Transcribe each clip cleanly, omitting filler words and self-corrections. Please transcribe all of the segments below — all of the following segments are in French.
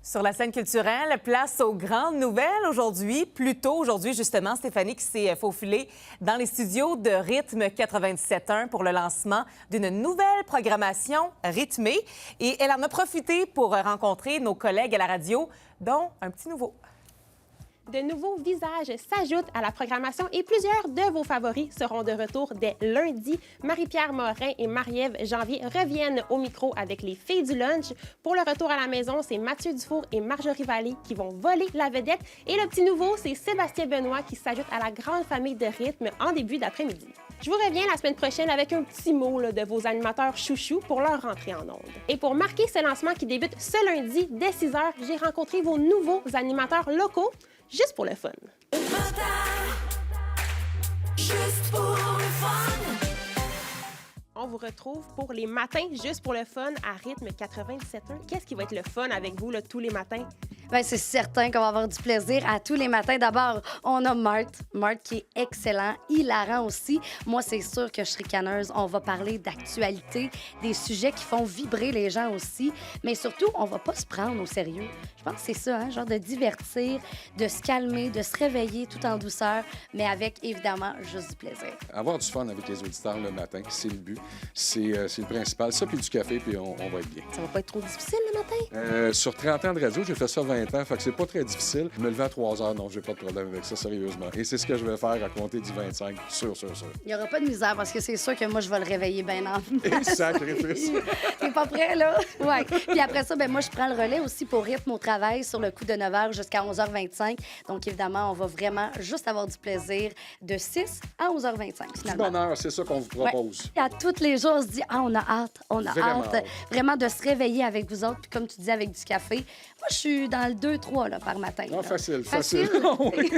Sur la scène culturelle, place aux grandes nouvelles aujourd'hui. Plus tôt aujourd'hui, justement, Stéphanie qui s'est faufilée dans les studios de Rythme 97.1 pour le lancement d'une nouvelle programmation rythmée. Et elle en a profité pour rencontrer nos collègues à la radio, dont un petit nouveau. De nouveaux visages s'ajoutent à la programmation et plusieurs de vos favoris seront de retour dès lundi. Marie-Pierre Morin et Marie-Ève Janvier reviennent au micro avec les filles du lunch. Pour le retour à la maison, c'est Mathieu Dufour et Marjorie Vallée qui vont voler la vedette. Et le petit nouveau, c'est Sébastien Benoît qui s'ajoute à la grande famille de Rythme en début d'après-midi. Je vous reviens la semaine prochaine avec un petit mot de vos animateurs chouchous pour leur rentrée en ondes. Et pour marquer ce lancement qui débute ce lundi dès 6 h, j'ai rencontré vos nouveaux animateurs locaux. Juste pour le fun. Juste pour le fun. On vous retrouve pour les matins juste pour le fun à Rythme 97.1. Qu'est-ce qui va être le fun avec vous tous les matins? Bien, c'est certain qu'on va avoir du plaisir à tous les matins. D'abord, on a Marthe qui est excellent, hilarant aussi. Moi, c'est sûr que je suis ricaneuse. On va parler d'actualité, des sujets qui font vibrer les gens aussi. Mais surtout, on va pas se prendre au sérieux. Je pense que c'est ça, genre de divertir, de se calmer, de se réveiller tout en douceur, mais avec, évidemment, juste du plaisir. Avoir du fun avec les auditeurs le matin, c'est le but. C'est le principal. Ça, puis du café, puis on va être bien. Ça va pas être trop difficile le matin? Sur 30 ans de radio, j'ai fait ça 20 ans, fait que c'est pas très difficile. Me lever à 3 heures, non, j'ai pas de problème avec ça, sérieusement. Et c'est ce que je vais faire à compter du 25, sûr. Il n'y aura pas de misère parce que c'est sûr que moi, je vais le réveiller bien en Et sacrifice! T'es pas prêt, là? Oui. Puis après ça, moi, je prends le relais aussi pour Rythme au travail sur le coup de 9 h jusqu'à 11h25. Donc, évidemment, on va vraiment juste avoir du plaisir de 6 à 11h25, finalement. Du bonheur, c'est ça qu'on vous propose. Ouais. À tous les jours, on se dit, on a hâte, vraiment de se réveiller avec vous autres. Puis comme tu dis, avec du café. Moi, je suis dans le 2-3 par matin. Ah, là. facile. Oui.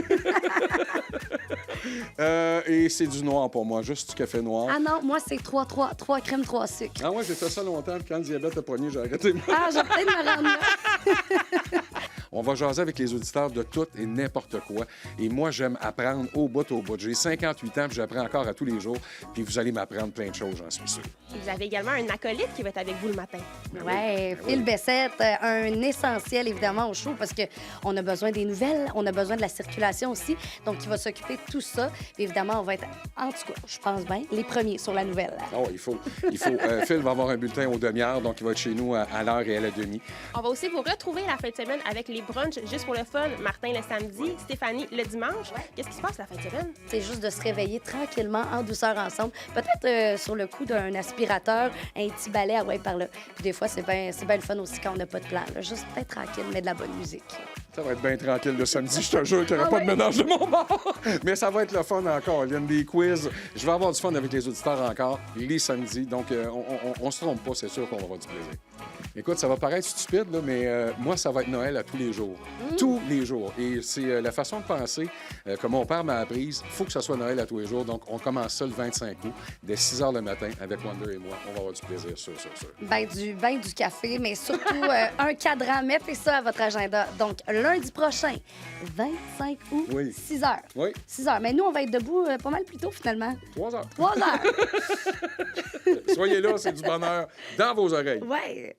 Et c'est du noir pour moi, juste du café noir. Ah non, moi, c'est 3-3, 3 crèmes, 3 sucres. Ah ouais, j'ai fait ça longtemps, puis quand le diabète a pogné, j'ai arrêté. Ah, j'ai peut-être me rendre là. On va jaser avec les auditeurs de tout et n'importe quoi. Et moi, j'aime apprendre au bout. J'ai 58 ans, puis j'apprends encore à tous les jours. Puis vous allez m'apprendre plein de choses, j'en suis sûr. Et vous avez également un acolyte qui va être avec vous le matin. Oui, Phil Bessette, un essentiel, évidemment, au show, parce qu'on a besoin des nouvelles, on a besoin de la circulation aussi. Donc, il va s'occuper de tout ça. Et évidemment, on va être, en tout cas, je pense bien, les premiers sur la nouvelle. Oh, il faut. Phil va avoir un bulletin aux demi-heures, donc il va être chez nous à l'heure et à la demi. On va aussi vous retrouver la fin de semaine avec les brunchs juste pour le fun. Martin le samedi, Stéphanie le dimanche. Qu'est-ce qui se passe la fin de semaine? C'est juste de se réveiller tranquillement, en douceur ensemble. Peut-être sur le coup d'un aspirateur, un petit balai à ouais par là. Puis des fois, c'est bien le fun aussi quand on n'a pas de plan. Là. Juste être tranquille, mais de la bonne musique. Ça va être bien tranquille le samedi, je te jure qu'il n'y aura pas de ménage de mon bord. Mais ça va être le fun encore. Il y a des quiz. Je vais avoir du fun avec les auditeurs encore les samedis. Donc, on se trompe pas, c'est sûr qu'on va avoir du plaisir. Écoute, ça va paraître stupide, là, mais moi, ça va être Noël à tous les jours. Tous les jours. Et c'est la façon de penser que mon père m'a apprise. Il faut que ça soit Noël à tous les jours. Donc, on commence ça le 25 août, dès 6 h le matin, avec Wonder et moi. On va avoir du plaisir, sûr. Ben du café, mais surtout un cadran. Mettez ça à votre agenda. Donc, lundi prochain, 25 août, Oui. 6 h. Oui. 6 h. Mais nous, on va être debout pas mal plus tôt, finalement. 3 heures. 3 heures. Soyez là, c'est du bonheur dans vos oreilles. Ouais.